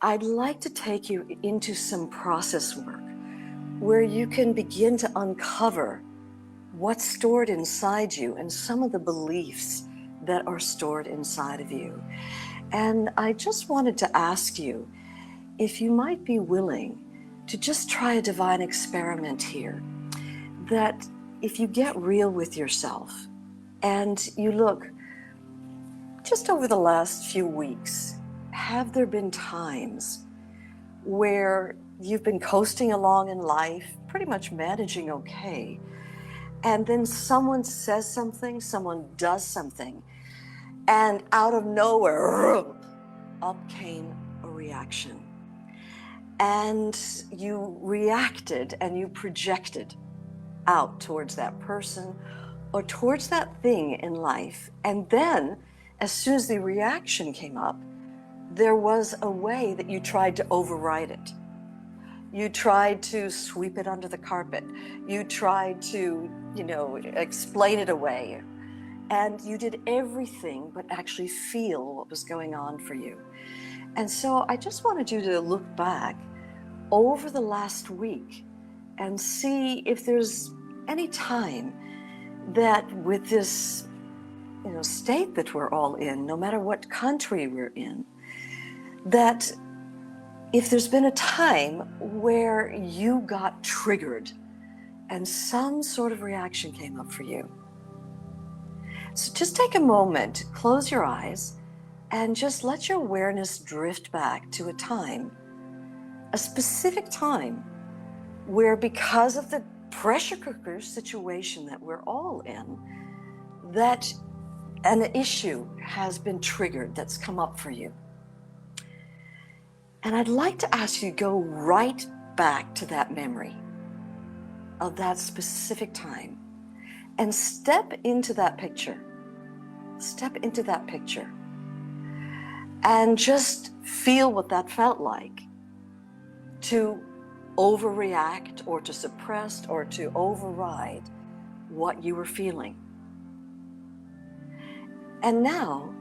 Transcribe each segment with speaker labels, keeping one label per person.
Speaker 1: I'd like to take you into some process work where you can begin to uncover what's stored inside you and some of the beliefs that are stored inside of you. And I just wanted to ask you if you might be willing to just try a divine experiment here. That if you get real with yourself and you look just over the last few weeks, have there been times where you've been coasting along in life, pretty much managing okay, and then someone says something, someone does something, and out of nowhere, up came a reaction. And you reacted and you projected out towards that person or towards that thing in life. And then, as soon as the reaction came up, there was a way that you tried to override it. You tried to sweep it under the carpet. You tried to, explain it away. And you did everything but actually feel what was going on for you. And so I just wanted you to look back over the last week and see if there's any time that with this, state that we're all in, no matter what country we're in, that if there's been a time where you got triggered and some sort of reaction came up for you. So just take a moment, close your eyes, and just let your awareness drift back to a time, a specific time, where because of the pressure cooker situation that we're all in, that an issue has been triggered that's come up for you. And I'd like to ask you to go right back to that memory of that specific time and step into that picture. Step into that picture and just feel what that felt like to overreact or to suppress or to override what you were feeling. And now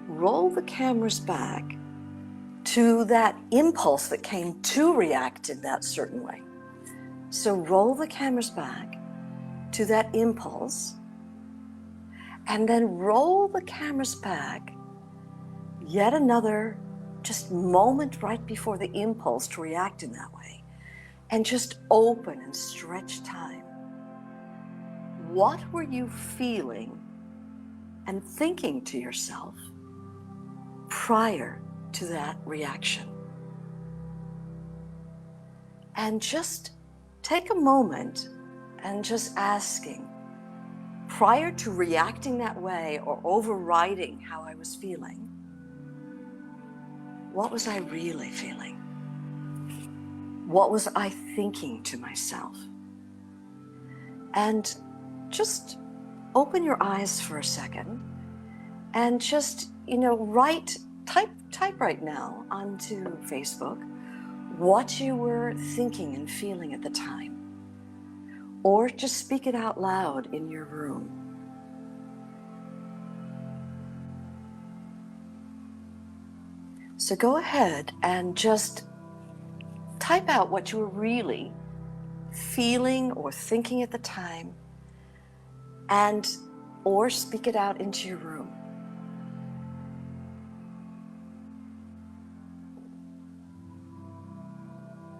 Speaker 1: roll the cameras back to that impulse that came to react in that certain way. So roll the cameras back to that impulse and then roll the cameras back yet another just moment right before the impulse to react in that way, and just open and stretch time. What were you feeling and thinking to yourself prior to that reaction? And just take a moment and just asking, prior to reacting that way or overriding how I was feeling, what was I really feeling? What was I thinking to myself? And just open your eyes for a second and just, type right now onto Facebook what you were thinking and feeling at the time. Or just speak it out loud in your room. So go ahead and just type out what you were really feeling or thinking at the time, or speak it out into your room.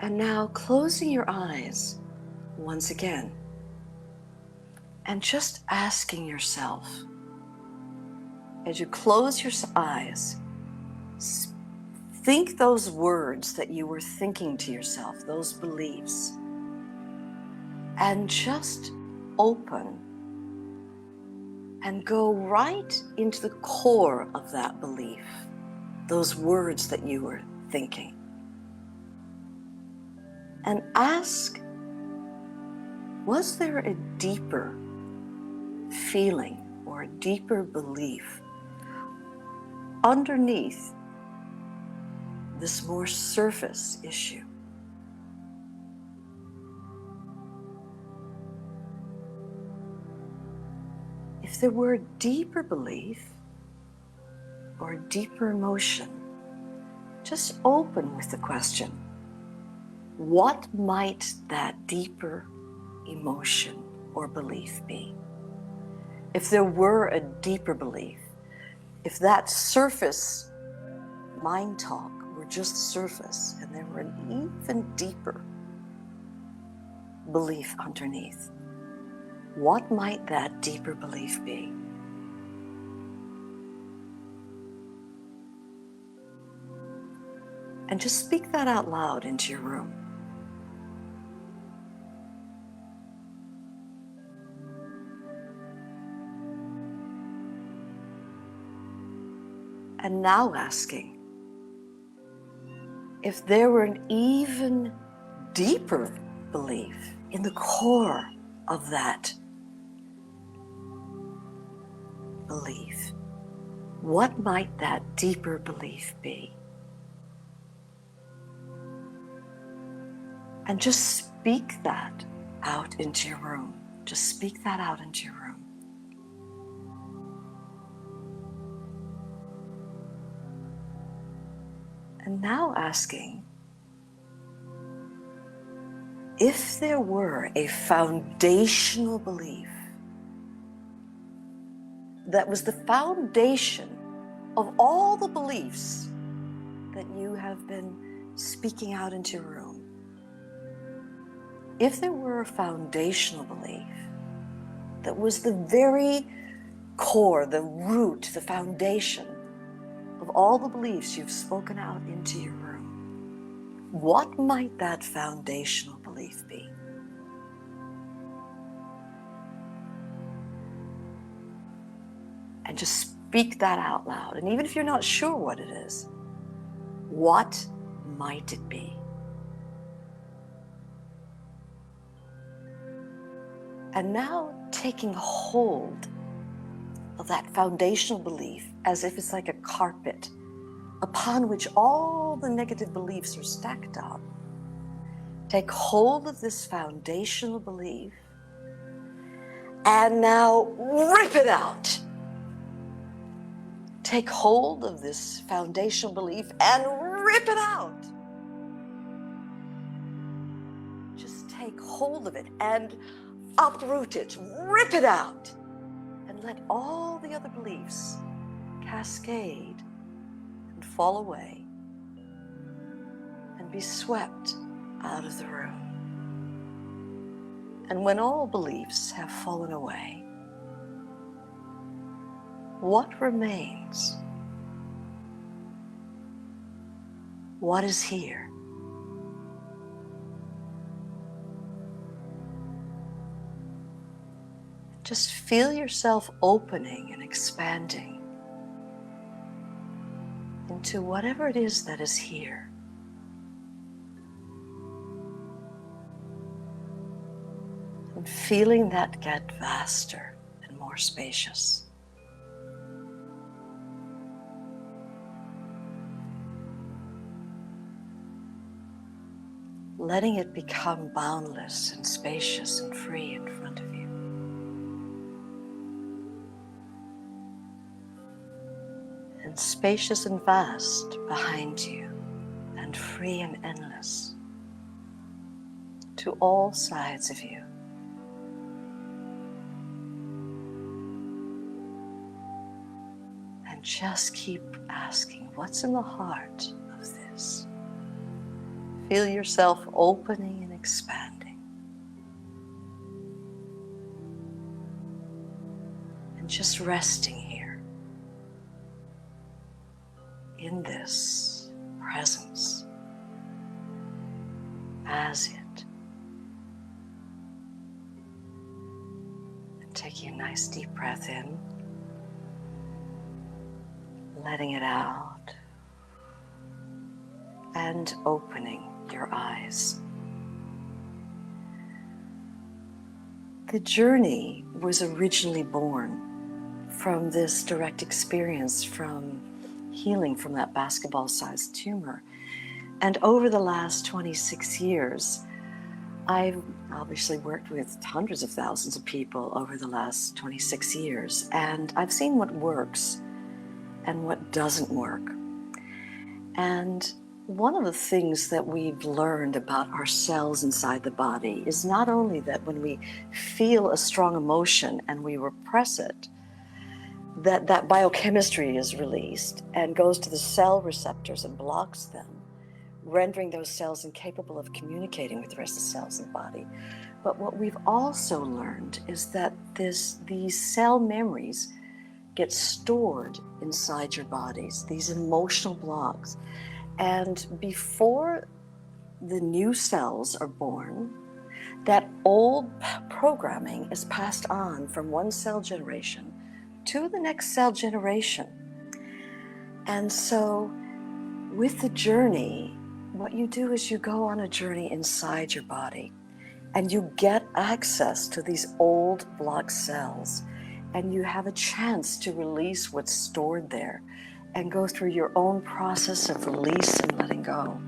Speaker 1: And now closing your eyes once again and just asking yourself, as you close your eyes, think those words that you were thinking to yourself, those beliefs, and just open and go right into the core of that belief, those words that you were thinking. And ask, was there a deeper feeling or a deeper belief underneath this more surface issue? If there were a deeper belief or a deeper emotion, just open with the question, what might that deeper emotion or belief be? If there were a deeper belief, if that surface mind talk were just surface and there were an even deeper belief underneath, what might that deeper belief be? And just speak that out loud into your room. And now asking, if there were an even deeper belief in the core of that belief, what might that deeper belief be? And just speak that out into your room. Just speak that out into your room. And now asking, if there were a foundational belief that was the foundation of all the beliefs that you have been speaking out into your room, if there were a foundational belief that was the very core, the root, the foundation of all the beliefs you've spoken out into your room, what might that foundational belief be? And just speak that out loud. And even if you're not sure what it is, what might it be? And now taking hold of that foundational belief as if it's like a carpet upon which all the negative beliefs are stacked up. Take hold of this foundational belief and now rip it out. Take hold of this foundational belief and rip it out. Just take hold of it and uproot it, rip it out, and let all the other beliefs cascade and fall away and be swept out of the room. And when all beliefs have fallen away, what remains? What is here? Just feel yourself opening and expanding into whatever it is that is here. And feeling that get vaster and more spacious. Letting it become boundless and spacious and free in front of you. And spacious and vast behind you, and free and endless to all sides of you. And just keep asking, what's in the heart of this? Feel yourself opening and expanding. And just resting here in this presence as it. And taking a nice deep breath in, letting it out, and opening your eyes. The journey was originally born from this direct experience from healing from that basketball-sized tumor. And over the last 26 years, I've obviously worked with hundreds of thousands of people over the last 26 years, and I've seen what works and what doesn't work. And one of the things that we've learned about our cells inside the body is not only that when we feel a strong emotion and we repress it, that biochemistry is released and goes to the cell receptors and blocks them, rendering those cells incapable of communicating with the rest of the cells in the body. But what we've also learned is that these cell memories get stored inside your bodies, these emotional blocks. And before the new cells are born, that old programming is passed on from one cell generation to the next cell generation. And so with the journey, what you do is you go on a journey inside your body and you get access to these old block cells, and you have a chance to release what's stored there and go through your own process of release and letting go.